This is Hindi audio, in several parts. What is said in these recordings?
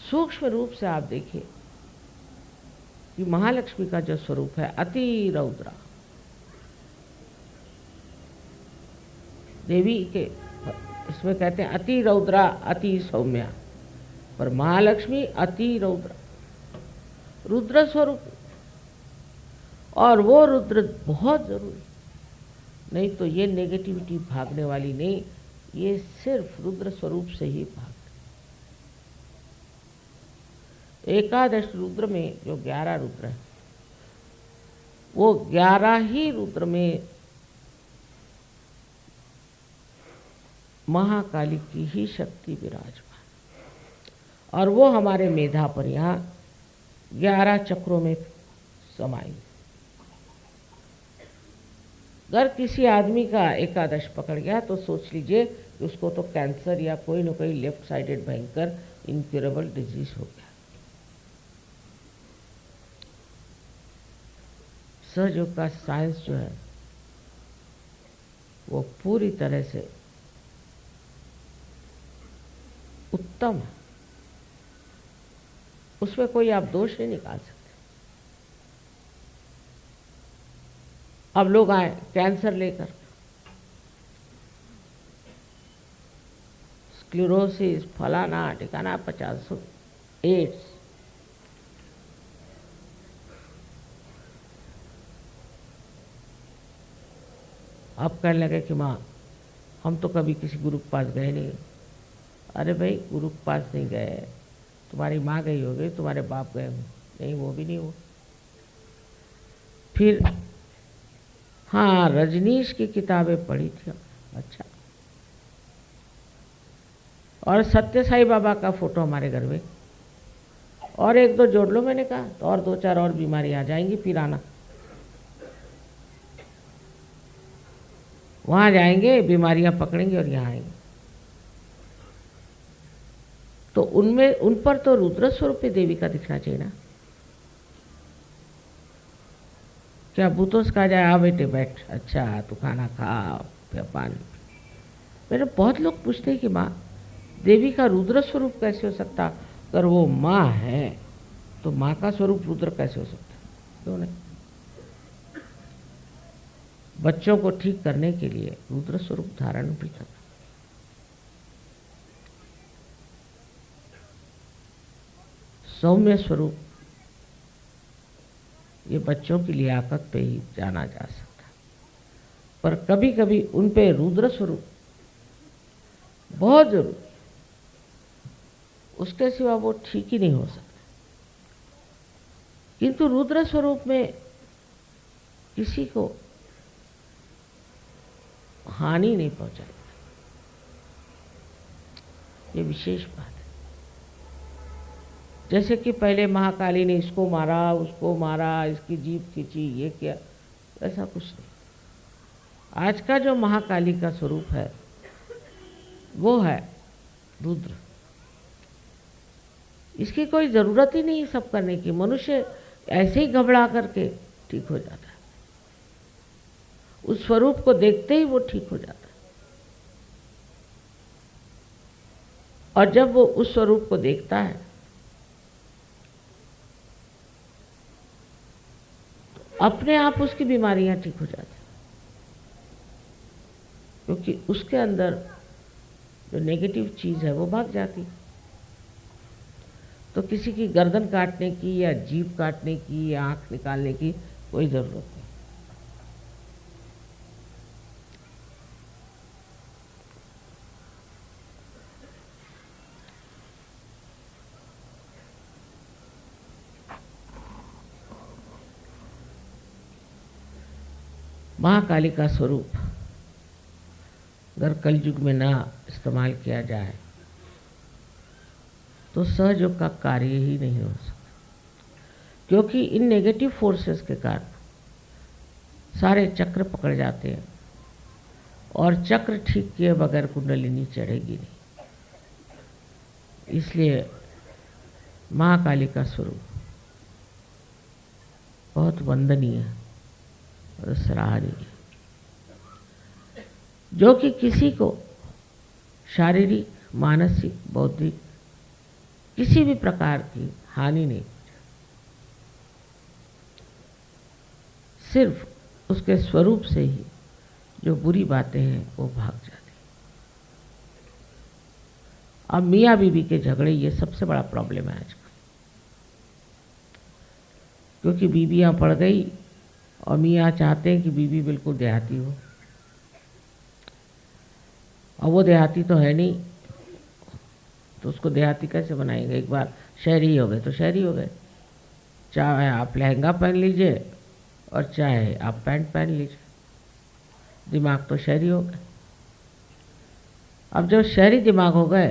सूक्ष्म रूप से आप देखिए कि महालक्ष्मी का जो स्वरूप है अति रौद्रा, देवी के इसमें कहते हैं अति रौद्रा अति सौम्या, पर महालक्ष्मी अति रौद्रा, रुद्र स्वरूप। और वो रुद्र बहुत जरूरी, नहीं तो ये नेगेटिविटी भागने वाली नहीं, ये सिर्फ रुद्र स्वरूप से ही भाग। एकादश रुद्र में जो 11 रुद्र है, वो 11 ही रुद्र में महाकाली की ही शक्ति विराजमान, और वो हमारे मेधा पर यहाँ 11 चक्रों में समाई। अगर किसी आदमी का एकादश पकड़ गया तो सोच लीजिए कि उसको तो कैंसर या कोई न कोई लेफ्ट साइडेड भयंकर इनक्यूरेबल डिजीज हो गया। सहयोग का साइंस जो है वो पूरी तरह से उत्तम है, उसमें कोई आप दोष नहीं निकाल सकते। अब लोग आए कैंसर लेकर, स्क्लेरोसिस, फलाना ठिकाना 50, एड्स, अब कहने लगे कि माँ हम तो कभी किसी गुरु के पास गए नहीं। अरे भाई गुरु के पास नहीं गए, तुम्हारी माँ गई होगी, तुम्हारे बाप गए होंगे, नहीं वो भी नहीं हुआ। फिर हाँ रजनीश की किताबें पढ़ी थी, अच्छा, और सत्य साई बाबा का फोटो हमारे घर में, और 1-2 जोड़ लो, मैंने कहा तो और 2-4 और बीमारी आ जाएंगी, फिर आना। वहां जाएंगे बीमारियां पकड़ेंगे और यहाँ आएंगे। तो उनमें उन पर तो रुद्र स्वरूप देवी का दिखना चाहिए ना। क्या भूतों से कहा जाए आ बेटे बैठ, अच्छा तू खाना खा, पानी। मेरे बहुत लोग पूछते हैं कि माँ देवी का रुद्र स्वरूप कैसे हो सकता, अगर वो माँ है तो माँ का स्वरूप रुद्र कैसे हो सकता, क्यों नहीं। बच्चों को ठीक करने के लिए रुद्र स्वरूप धारण भी करना। सौम्य स्वरूप ये बच्चों की लियाकत पे ही जाना जा सकता है, पर कभी कभी उन पे रुद्र स्वरूप बहुत जरूरी, उसके सिवा वो ठीक ही नहीं हो सकता। किंतु रुद्र स्वरूप में किसी को हानि नहीं पहुंचाई, ये विशेष बात है। जैसे कि पहले महाकाली ने इसको मारा, उसको मारा, इसकी जीभ खींची, ये किया, ऐसा कुछ नहीं। आज का जो महाकाली का स्वरूप है वो है रुद्र। इसकी कोई ज़रूरत ही नहीं सब करने की, मनुष्य ऐसे ही घबरा करके ठीक हो जाता है, उस स्वरूप को देखते ही वो ठीक हो जाता है। और जब वो उस स्वरूप को देखता है तो अपने आप उसकी बीमारियां ठीक हो जाती, क्योंकि उसके अंदर जो नेगेटिव चीज़ है वो भाग जाती। तो किसी की गर्दन काटने की या जीभ काटने की या आँख निकालने की कोई ज़रूरत नहीं। महाकाली का स्वरूप अगर कलयुग में ना इस्तेमाल किया जाए तो सहयोग का कार्य ही नहीं हो सकता, क्योंकि इन नेगेटिव फोर्सेस के कारण सारे चक्र पकड़ जाते हैं और चक्र ठीक किए बगैर कुंडलिनी चढ़ेगी नहीं। इसलिए महाकाली का स्वरूप बहुत वंदनीय है और सराहनीय, जो कि किसी को शारीरिक, मानसिक, बौद्धिक किसी भी प्रकार की हानि नहीं, सिर्फ उसके स्वरूप से ही जो बुरी बातें हैं वो भाग जाती। अब मियाँ बीवी के झगड़े ये सबसे बड़ा प्रॉब्लम है आजकल, क्योंकि बीवियाँ पड़ गई और मियाँ चाहते हैं कि बीवी बिल्कुल देहाती हो, और वो देहाती तो है नहीं, तो उसको देहाती कैसे बनाएंगे। एक बार शहरी हो गए तो शहरी हो गए, चाहे आप लहंगा पहन लीजिए और चाहे आप पैंट पहन लीजिए, दिमाग तो शहरी हो गए। अब जब शहरी दिमाग हो गए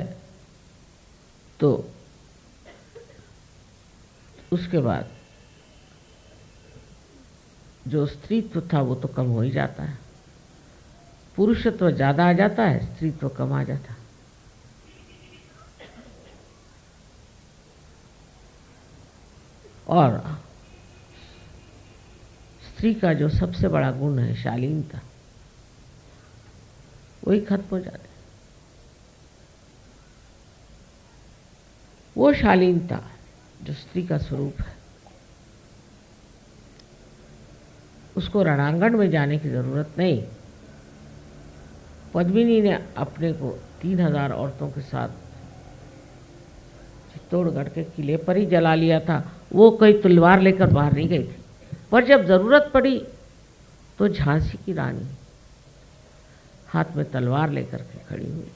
तो उसके बाद जो स्त्रीत्व था वो तो कम हो ही जाता है, पुरुषत्व ज़्यादा आ जाता है, स्त्रीत्व कम आ जाता है। और स्त्री का जो सबसे बड़ा गुण है शालीनता, वही खत्म हो जाता है। वो शालीनता जो स्त्री का स्वरूप है, उसको रणांगण में जाने की जरूरत नहीं। पद्मिनी ने अपने को 3000 औरतों के साथ चित्तौड़गढ़ के किले पर ही जला लिया था। वो कोई तलवार लेकर बाहर नहीं गई थी, पर जब जरूरत पड़ी तो झांसी की रानी हाथ में तलवार लेकर के खड़ी हुई।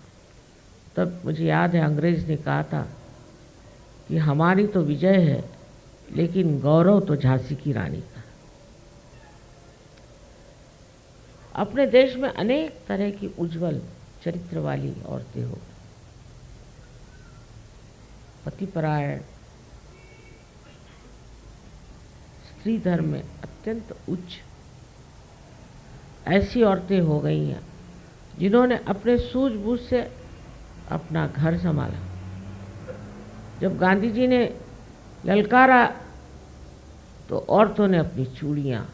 तब मुझे याद है अंग्रेज ने कहा था कि हमारी तो विजय है, लेकिन गौरव तो झांसी की रानी का। अपने देश में अनेक तरह की उज्जवल चरित्र वाली औरतें हो, पतिपरायण, स्त्री धर्म में अत्यंत उच्च ऐसी औरतें हो गई हैं जिन्होंने अपने सूझबूझ से अपना घर संभाला। जब गांधी जी ने ललकारा तो औरतों ने अपनी चूड़ियाँ,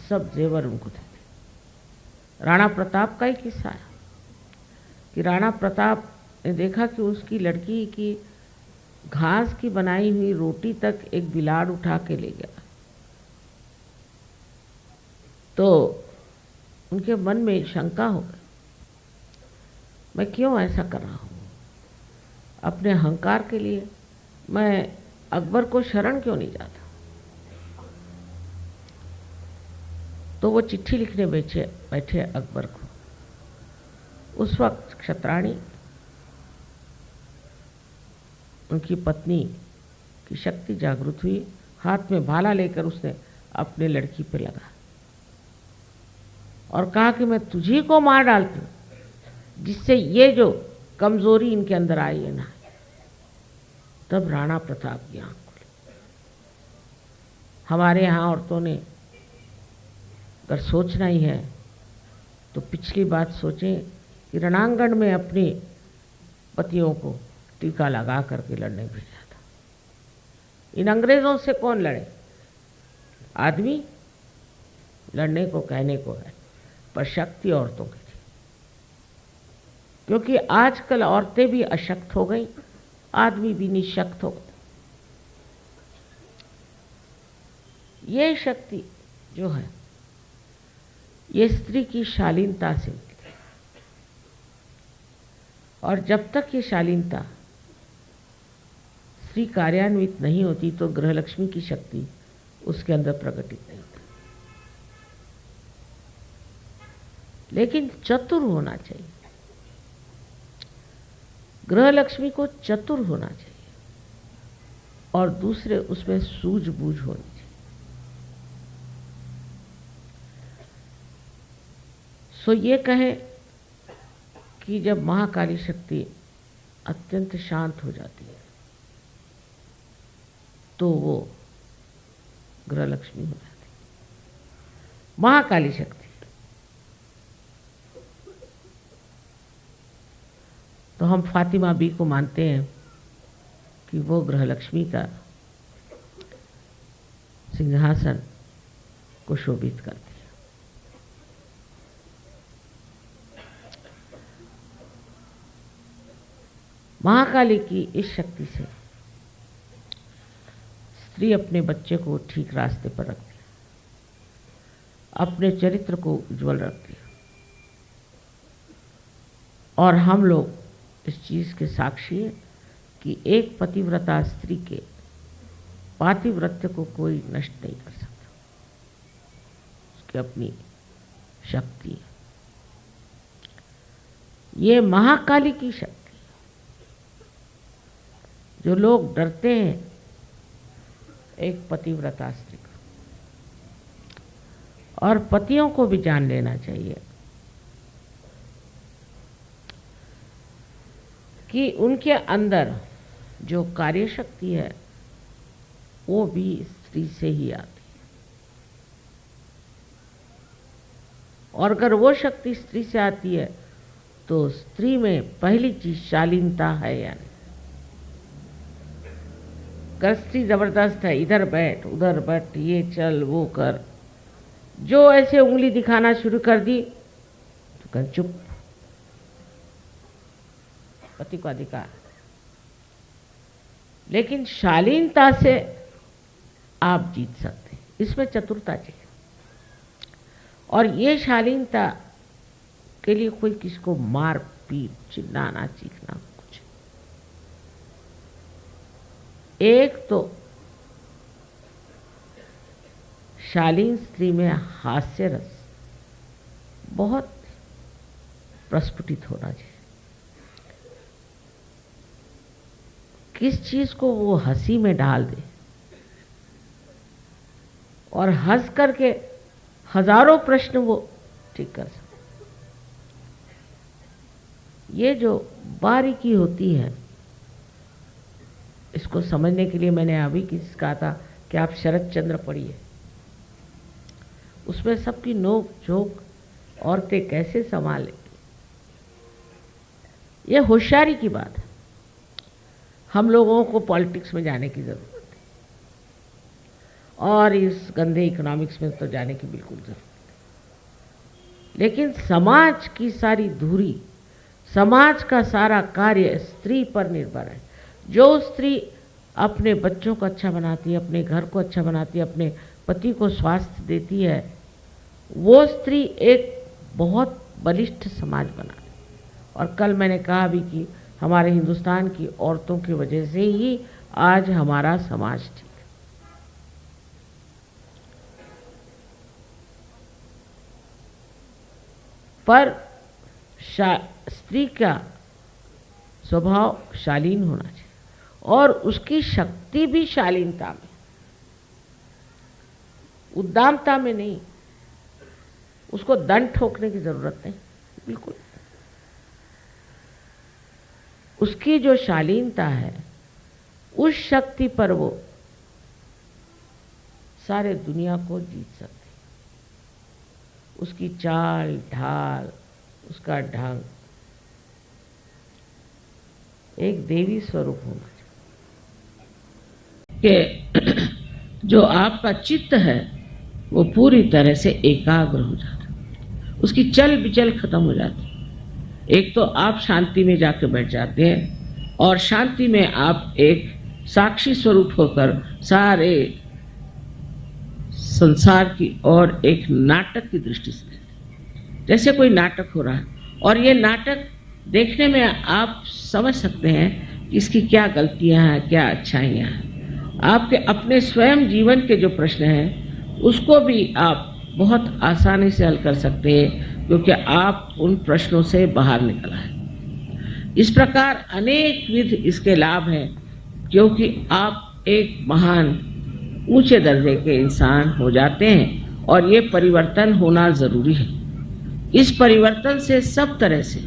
सब जेवर उनको दे दिए। राणा प्रताप का ही किस्सा है कि राणा प्रताप ने देखा कि उसकी लड़की की घास की बनाई हुई रोटी तक एक बिलाड़ उठा के ले गया, तो उनके मन में शंका हो गई, मैं क्यों ऐसा कर रहा हूँ? अपने अहंकार के लिए मैं अकबर को शरण क्यों नहीं जाता? तो वो चिट्ठी लिखने बैठे अकबर को। उस वक्त क्षत्राणी उनकी पत्नी की शक्ति जागृत हुई, हाथ में भाला लेकर उसने अपने लड़की पे लगा और कहा कि मैं तुझी को मार डालती हूँ, जिससे ये जो कमजोरी इनके अंदर आई है ना। तब राणा प्रताप की आंख खुली। हमारे यहाँ औरतों ने अगर सोचना ही है तो पिछली बात सोचें कि रणांगण में अपने पतियों को टीका लगा करके लड़ने भेजा था। इन अंग्रेजों से कौन लड़े? आदमी लड़ने को कहने को है, पर शक्ति औरतों की थी, क्योंकि आजकल औरतें भी अशक्त हो गई, आदमी भी निशक्त हो गए। ये शक्ति जो है ये स्त्री की शालीनता से मिलती है, और जब तक ये शालीनता स्त्री कार्यान्वित नहीं होती तो गृहलक्ष्मी की शक्ति उसके अंदर प्रकटित नहीं होती। लेकिन चतुर होना चाहिए, गृहलक्ष्मी को चतुर होना चाहिए, और दूसरे उसमें सूझबूझ होनी चाहिए। सो ये कहें कि जब महाकाली शक्ति अत्यंत शांत हो जाती है तो वो गृहलक्ष्मी हो जाती है। महाकाली शक्ति तो हम फातिमा बी को मानते हैं कि वो गृहलक्ष्मी का सिंहासन को शोभित करती है। महाकाली की इस शक्ति से स्त्री अपने बच्चे को ठीक रास्ते पर रखती है, अपने चरित्र को उज्जवल रखती है। और हम लोग इस चीज़ के साक्षी हैं कि एक पतिव्रता स्त्री के पातिव्रत्य को कोई नष्ट नहीं कर सकता। उसकी अपनी शक्ति है, ये महाकाली की शक्ति। जो लोग डरते हैं एक पतिव्रता स्त्री को, और पतियों को भी जान लेना चाहिए कि उनके अंदर जो कार्य शक्ति है वो भी स्त्री से ही आती है। और अगर वो शक्ति स्त्री से आती है तो स्त्री में पहली चीज शालीनता है। यानी अगर स्त्री जबरदस्त है, इधर बैठ उधर बैठ, ये चल वो कर, जो ऐसे उंगली दिखाना शुरू कर दी तो कर चुप, पति को अधिकार। लेकिन शालीनता से आप जीत सकते हैं, इसमें चतुरता चाहिए। और ये शालीनता के लिए कोई किसको मार पीट चिल्लाना चीखना कुछ। एक तो शालीन स्त्री में हास्य रस बहुत प्रस्फुटित होना चाहिए। किस चीज को वो हंसी में डाल दे और हंस करके हजारों प्रश्न वो ठीक कर सकते। ये जो बारीकी होती है, इसको समझने के लिए मैंने अभी किसी कहा था कि आप शरद चंद्र पढ़िए, उसमें सबकी नोक झोंक औरतें कैसे संभाले। ये होशियारी की बात है। हम लोगों को पॉलिटिक्स में जाने की जरूरत है और इस गंदे इकोनॉमिक्स में तो जाने की बिल्कुल जरूरत है। लेकिन समाज की सारी धुरी, समाज का सारा कार्य स्त्री पर निर्भर है। जो स्त्री अपने बच्चों को अच्छा बनाती है, अपने घर को अच्छा बनाती है, अपने पति को स्वास्थ्य देती है, वो स्त्री एक बहुत बलिष्ठ समाज बनाती है। और कल मैंने कहा भी कि हमारे हिंदुस्तान की औरतों की वजह से ही आज हमारा समाज ठीक है। पर स्त्री का स्वभाव शालीन होना चाहिए और उसकी शक्ति भी शालीनता में, उद्दामता में नहीं। उसको दंड ठोकने की जरूरत नहीं, बिल्कुल। उसकी जो शालीनता है, उस शक्ति पर वो सारे दुनिया को जीत सकती। उसकी चाल ढाल, उसका ढंग एक देवी स्वरूप होना चाहिए कि जो आपका चित्त है वो पूरी तरह से एकाग्र हो जाता है, उसकी चल बिचल खत्म हो जाती है। एक तो आप शांति में जाकर बैठ जाते हैं और शांति में आप एक साक्षी स्वरूप होकर सारे संसार की और एक नाटक की दृष्टि से, जैसे कोई नाटक हो रहा है और ये नाटक देखने में आप समझ सकते हैं कि इसकी क्या गलतियां हैं, क्या अच्छाइयां हैं। आपके अपने स्वयं जीवन के जो प्रश्न हैं उसको भी आप बहुत आसानी से हल कर सकते हैं, क्योंकि आप उन प्रश्नों से बाहर निकल आए। इस प्रकार अनेक विध इसके लाभ हैं, क्योंकि आप एक महान ऊंचे दर्जे के इंसान हो जाते हैं और ये परिवर्तन होना जरूरी है। इस परिवर्तन से सब तरह से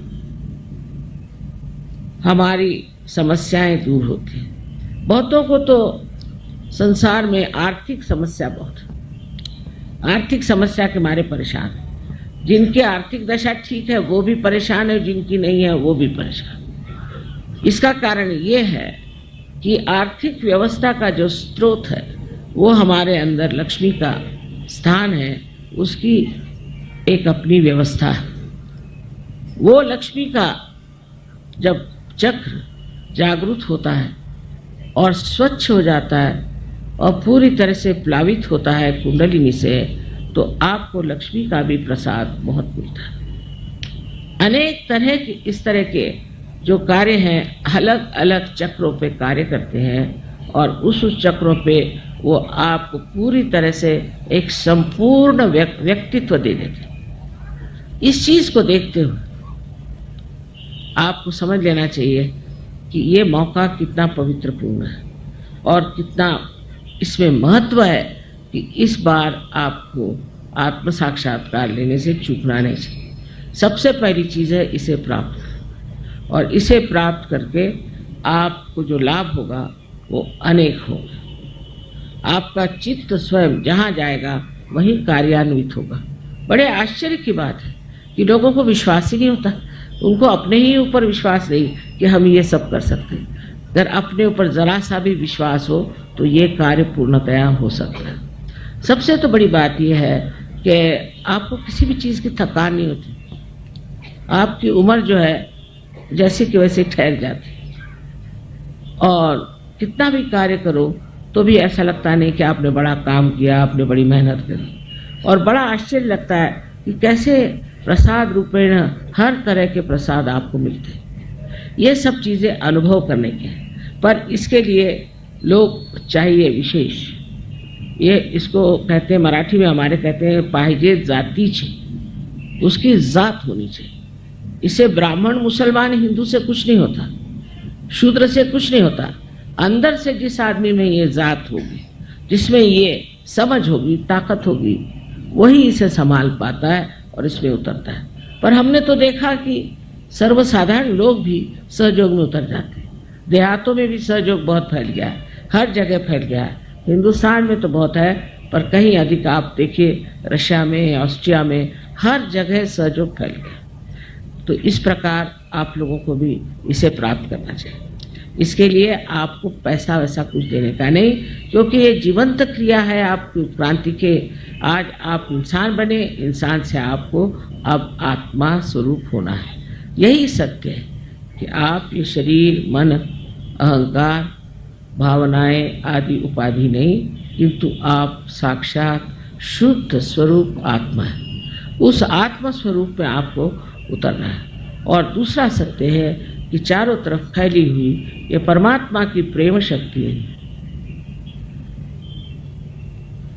हमारी समस्याएं दूर होती हैं। बहुतों को तो संसार में आर्थिक समस्या बहुत, आर्थिक समस्या के मारे परेशान है। जिनकी आर्थिक दशा ठीक है वो भी परेशान है, जिनकी नहीं है वो भी परेशान। इसका कारण ये है कि आर्थिक व्यवस्था का जो स्रोत है वो हमारे अंदर लक्ष्मी का स्थान है, उसकी एक अपनी व्यवस्था है। वो लक्ष्मी का जब चक्र जागृत होता है और स्वच्छ हो जाता है और पूरी तरह से प्लावित होता है कुंडलिनी से, तो आपको लक्ष्मी का भी प्रसाद बहुत मिलता है। अनेक तरह के इस तरह के जो कार्य हैं अलग अलग चक्रों पे कार्य करते हैं, और उस चक्रों पे वो आपको पूरी तरह से एक संपूर्ण व्यक्तित्व दे देते हैं। इस चीज को देखते हुए आपको समझ लेना चाहिए कि ये मौका कितना पवित्रपूर्ण है और कितना इसमें महत्व है कि इस बार आपको आत्म साक्षात्कार लेने से चूकना नहीं चाहिए। सबसे पहली चीज़ है इसे प्राप्त करें, और इसे प्राप्त करके आपको जो लाभ होगा वो अनेक होगा। आपका चित्त स्वयं जहाँ जाएगा वहीं कार्यान्वित होगा। बड़े आश्चर्य की बात है कि लोगों को विश्वास ही नहीं होता, उनको अपने ही ऊपर विश्वास नहीं कि हम ये सब कर सकते हैं। अगर अपने ऊपर जरा सा भी विश्वास हो तो ये कार्य पूर्णतया हो सकता है। सबसे तो बड़ी बात यह है कि आपको किसी भी चीज़ की थकान नहीं होती। आपकी उम्र जो है जैसे कि वैसे ठहर जाती, और कितना भी कार्य करो तो भी ऐसा लगता नहीं कि आपने बड़ा काम किया, आपने बड़ी मेहनत करी। और बड़ा आश्चर्य लगता है कि कैसे प्रसाद रूपेण हर तरह के प्रसाद आपको मिलते हैं। ये सब चीज़ें अनुभव करने की हैं, पर इसके लिए लोग चाहिए विशेष। ये इसको कहते हैं, मराठी में हमारे कहते हैं पाहिजे जातीचे, उसकी जात होनी चाहिए। इससे ब्राह्मण मुसलमान हिंदू से कुछ नहीं होता, शूद्र से कुछ नहीं होता। अंदर से जिस आदमी में ये जात होगी, जिसमें ये समझ होगी, ताकत होगी, वही इसे संभाल पाता है और इसमें उतरता है। पर हमने तो देखा कि सर्वसाधारण लोग भी सहयोग में उतर जाते हैं। देहातों में भी सहयोग बहुत फैल गया है, हर जगह फैल गया है। हिंदुस्तान में तो बहुत है, पर कहीं अधिक आप देखिए रशिया में, ऑस्ट्रिया में, हर जगह सहयोग फैल गया। तो इस प्रकार आप लोगों को भी इसे प्राप्त करना चाहिए। इसके लिए आपको पैसा वैसा कुछ देने का नहीं, क्योंकि ये जीवंत क्रिया है आपकी क्रांति के। आज आप इंसान बने, इंसान से आपको अब आत्मा स्वरूप होना है। यही सत्य है कि आप ये शरीर, मन, अहंकार, भावनाएं आदि उपाधि नहीं, किंतु आप साक्षात शुद्ध स्वरूप आत्मा है। उस आत्मा स्वरूप में आपको उतरना है। और दूसरा सत्य है कि चारों तरफ फैली हुई ये परमात्मा की प्रेम शक्ति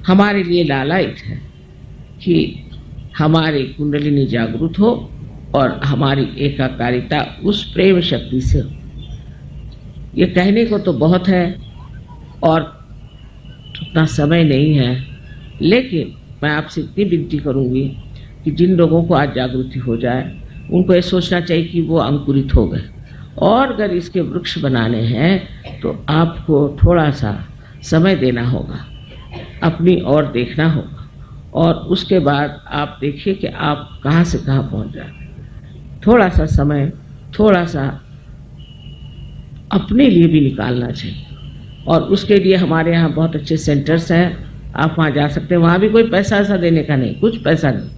हमारे लिए लालायित है कि हमारी कुंडलिनी जागृत हो और हमारी एकाकारिता उस प्रेम शक्ति से हो। ये कहने को तो बहुत है और उतना समय नहीं है, लेकिन मैं आपसे इतनी विनती करूंगी कि जिन लोगों को आज जागृति हो जाए उनको ये सोचना चाहिए कि वो अंकुरित हो गए, और अगर इसके वृक्ष बनाने हैं तो आपको थोड़ा सा समय देना होगा, अपनी ओर देखना होगा, और उसके बाद आप देखिए कि आप कहाँ से कहाँ पहुँच जाए। थोड़ा सा समय, थोड़ा सा अपने लिए भी निकालना चाहिए। और उसके लिए हमारे यहाँ बहुत अच्छे सेंटर्स हैं, आप वहाँ जा सकते हैं। वहाँ भी कोई पैसा ऐसा देने का नहीं, कुछ पैसा नहीं।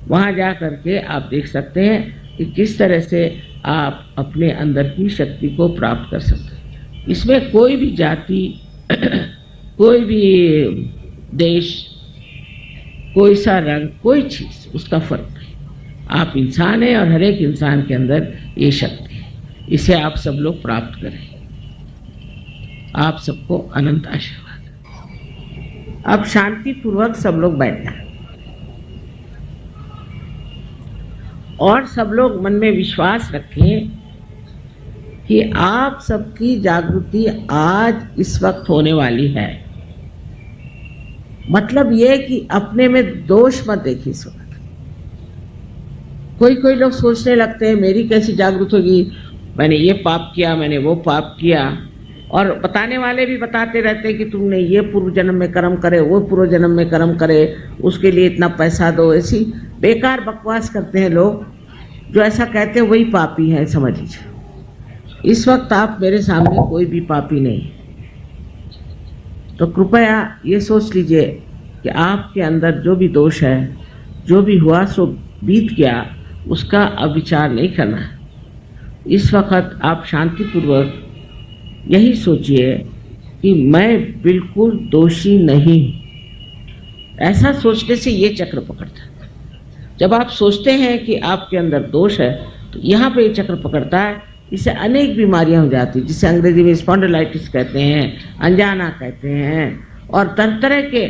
वहाँ जा करके आप देख सकते हैं कि किस तरह से आप अपने अंदर की शक्ति को प्राप्त कर सकते हैं। इसमें कोई भी जाति, कोई भी देश, कोई सा रंग, कोई चीज़, उसका फर्क नहीं। आप इंसान हैं और हर एक इंसान के अंदर ये शक्ति है। इसे आप सब लोग प्राप्त करें। आप सबको अनंत आशीर्वाद। अब शांति पूर्वक सब लोग बैठ जाए और सब लोग मन में विश्वास रखें कि आप सबकी जागृति आज इस वक्त होने वाली है। मतलब ये कि अपने में दोष मत देखिए इस वक्त। कोई लोग सोचने लगते हैं मेरी कैसी जागृत होगी, मैंने ये पाप किया, मैंने वो पाप किया, और बताने वाले भी बताते रहते हैं कि तुमने ये पूर्व जन्म में कर्म करे, वो पूर्व जन्म में कर्म करे, उसके लिए इतना पैसा दो। ऐसी बेकार बकवास करते हैं लोग। जो ऐसा कहते हैं वही पापी है, समझ लीजिए। इस वक्त आप मेरे सामने कोई भी पापी नहीं, तो कृपया ये सोच लीजिए कि आपके अंदर जो भी दोष है, जो भी हुआ सो बीत गया, उसका अब विचार नहीं करना है। इस वक्त आप शांतिपूर्वक यही सोचिए कि मैं बिल्कुल दोषी नहीं हूं। ऐसा सोचने से ये चक्र पकड़ता है। जब आप सोचते हैं कि आपके अंदर दोष है तो यहाँ पे ये चक्र पकड़ता है। इससे अनेक बीमारियां हो जाती हैं, जिसे अंग्रेजी में स्पॉन्डिलाइटिस कहते हैं, अंजाना कहते हैं, और तरह तरह के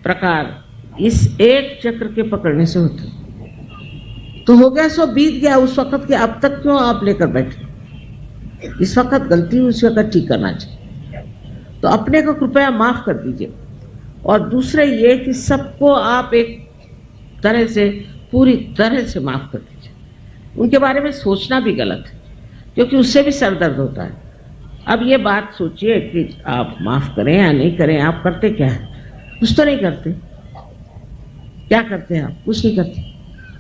प्रकार इस एक चक्र के पकड़ने से होते हैं। तो हो गया सो बीत गया उस वक्त के, अब तक क्यों आप लेकर बैठे? इस वक्त गलती उस वक्त ठीक करना चाहिए। तो अपने को कृपया माफ कर दीजिए। और दूसरे ये कि सबको आप एक तरह से, पूरी तरह से माफ कर दीजिए। उनके बारे में सोचना भी गलत है, क्योंकि उससे भी सर दर्द होता है। अब ये बात सोचिए कि आप माफ करें या नहीं करें, आप करते क्या है? कुछ तो नहीं करते। क्या करते हैं आप? कुछ नहीं करते।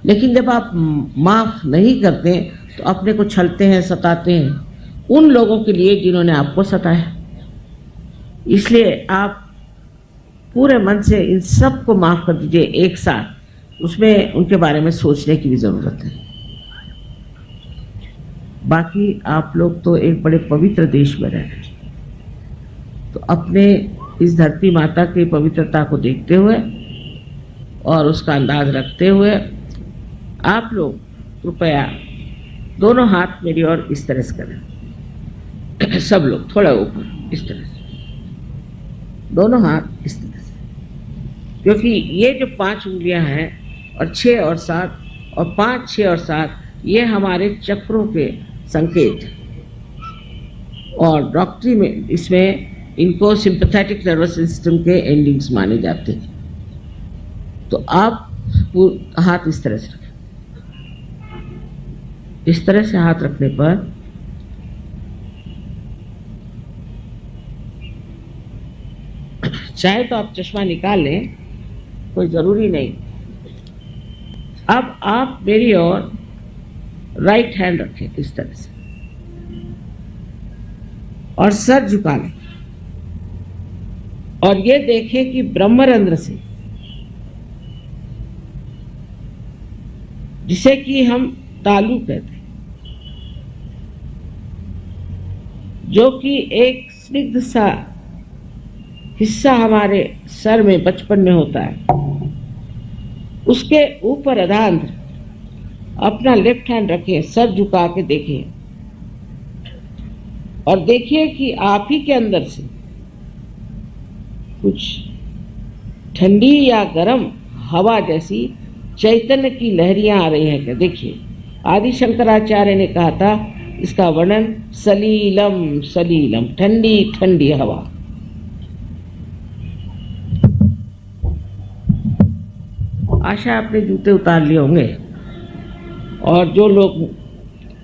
लेकिन जब आप माफ नहीं करते तो अपने को छलते हैं, सताते हैं उन लोगों के लिए जिन्होंने आपको सताया। इसलिए आप पूरे मन से इन सब को माफ कर दीजिए एक साथ। उसमें उनके बारे में सोचने की भी जरूरत है। बाकी आप लोग तो एक बड़े पवित्र देश में रह रहे हैं, तो अपने इस धरती माता की पवित्रता को देखते हुए और उसका अंदाज रखते हुए आप लोग कृपया दोनों हाथ मेरी ओर इस तरह से करें। सब लोग थोड़ा ऊपर इस तरह से, दोनों हाथ इस तरह से, क्योंकि ये जो 5 उंगलियां हैं और 6 और 7 और 5, 6 और 7 ये हमारे चक्रों के संकेत हैं। और डॉक्टरी में इसमें इनको सिंपैथेटिक नर्वस सिस्टम के एंडिंग्स माने जाते हैं। तो आप हाथ इस तरह से रखें। इस तरह से हाथ रखने पर चाहे तो आप चश्मा निकाल लें, कोई जरूरी नहीं। अब आप मेरी ओर राइट हैंड रखें इस तरह से और सर झुका लें और ये देखें कि ब्रह्मरंध्र से, जिसे कि हम तालु कहते हैं, जो कि एक स्निग्ध सा हिस्सा हमारे सर में बचपन में होता है, उसके ऊपर अधांध्र अपना लेफ्ट हैंड रखें, सर झुका के देखिए और देखिए कि आप ही के अंदर से कुछ ठंडी या गर्म हवा जैसी चैतन्य की लहरियां आ रही हैं क्या? देखिए, आदि शंकराचार्य ने कहा था इसका वर्णन सलीलम सलीलम, ठंडी ठंडी हवा। आशा आपने जूते उतार लिए होंगे और जो लोग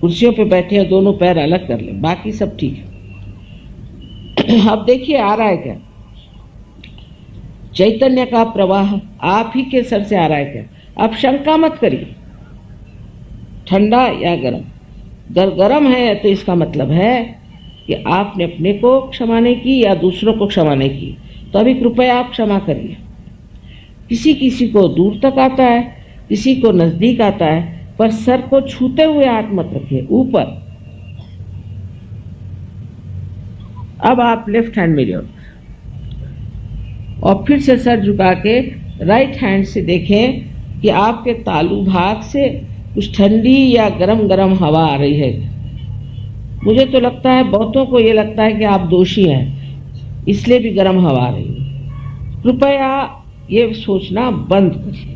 कुर्सियों पे बैठे हैं दोनों पैर अलग कर लें, बाकी सब ठीक है। अब देखिए आ रहा है क्या? चैतन्य का प्रवाह आप ही के सर से आ रहा है क्या? आप शंका मत करिए, ठंडा या गर्म। अगर गर्म है तो इसका मतलब है कि आपने अपने को क्षमा नहीं की या दूसरों को क्षमा नहीं की, तो अभी कृपया आप क्षमा करिए। किसी किसी को दूर तक आता है, किसी को नजदीक आता है, पर सर को छूते हुए हाथ मत रखिए, ऊपर। अब आप लेफ्ट हैंड मेरी ओर और फिर से सर झुका के राइट हैंड से देखें कि आपके तालु भाग से कुछ ठंडी या गरम गरम हवा आ रही है। मुझे तो लगता है, बहुतों को ये लगता है कि आप दोषी हैं, इसलिए भी गरम हवा आ रही है। कृपया ये सोचना बंद करिए।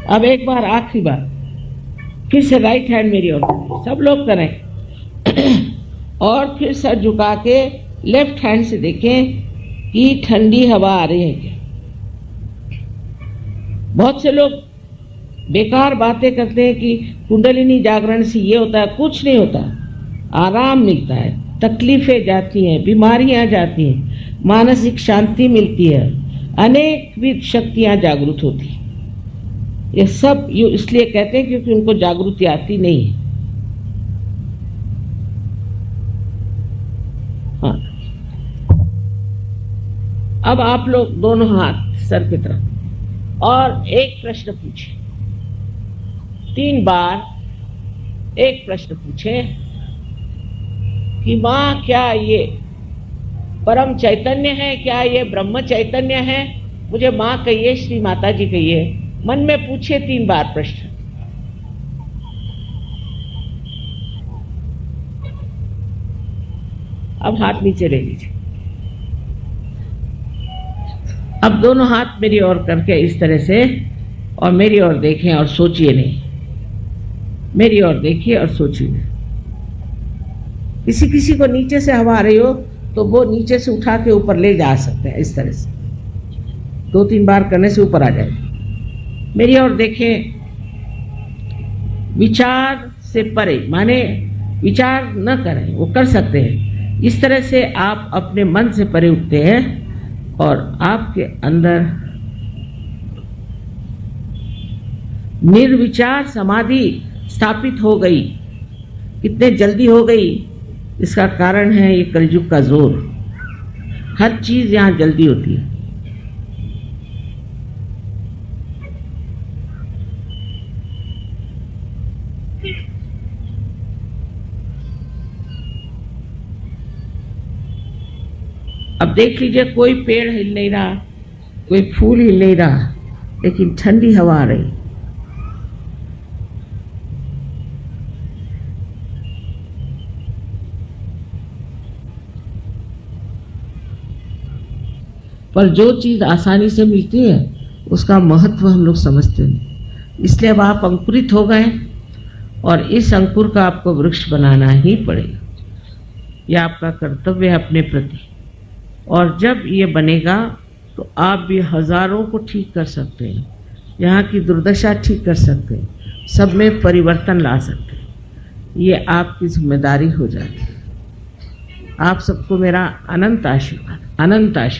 अब एक बार, आखिरी बार, फिर से राइट हैंड मेरी ओर, सब लोग करें और फिर सर झुका के लेफ्ट हैंड से देखें कि ठंडी हवा आ रही है क्या। बहुत से लोग बेकार बातें करते हैं कि कुंडलिनी जागरण से ये होता है, कुछ नहीं होता। आराम मिलता है, तकलीफें जाती हैं, बीमारियां जाती हैं, मानसिक शांति मिलती है, अनेक विध शक्तियां जागृत होती हैं। ये सब इसलिए कहते हैं क्योंकि उनको जागृति आती नहीं है। हाँ, अब आप लोग दोनों हाथ सर की तरफ और एक प्रश्न पूछिए 3 बार एक प्रश्न पूछे कि माँ क्या ये परम चैतन्य है, क्या ये ब्रह्म चैतन्य है? मुझे माँ कहिए, श्री माता जी कहिए। मन में पूछे 3 बार प्रश्न। अब हाथ नीचे ले लीजिए। अब दोनों हाथ मेरी ओर करके इस तरह से, और मेरी ओर देखें और सोचिए नहीं। मेरी ओर देखिए और सोचिए। किसी किसी को नीचे से हवा आ रही हो तो वो नीचे से उठा के ऊपर ले जा सकते हैं। इस तरह से 2-3 बार करने से ऊपर आ जाएगा। मेरी ओर देखें। विचार से परे, माने विचार न करें, वो कर सकते हैं। इस तरह से आप अपने मन से परे उठते हैं और आपके अंदर निर्विचार समाधि स्थापित हो गई। कितने जल्दी हो गई, इसका कारण है ये कलयुग का जोर। हर चीज यहां जल्दी होती है। अब देख लीजिए, कोई पेड़ हिल नहीं रहा, कोई फूल हिल नहीं रहा, लेकिन ठंडी हवा आ रही। पर जो चीज आसानी से मिलती है उसका महत्व हम लोग समझते नहीं। इसलिए अब आप अंकुरित हो गए और इस अंकुर का आपको वृक्ष बनाना ही पड़ेगा। यह आपका कर्तव्य है अपने प्रति। और जब ये बनेगा तो आप भी हजारों को ठीक कर सकते हैं, यहाँ की दुर्दशा ठीक कर सकते हैं, सब में परिवर्तन ला सकते हैं। ये आपकी जिम्मेदारी हो जाती है। आप सबको मेरा अनंत आशीर्वाद, अनंत आशीर्वाद।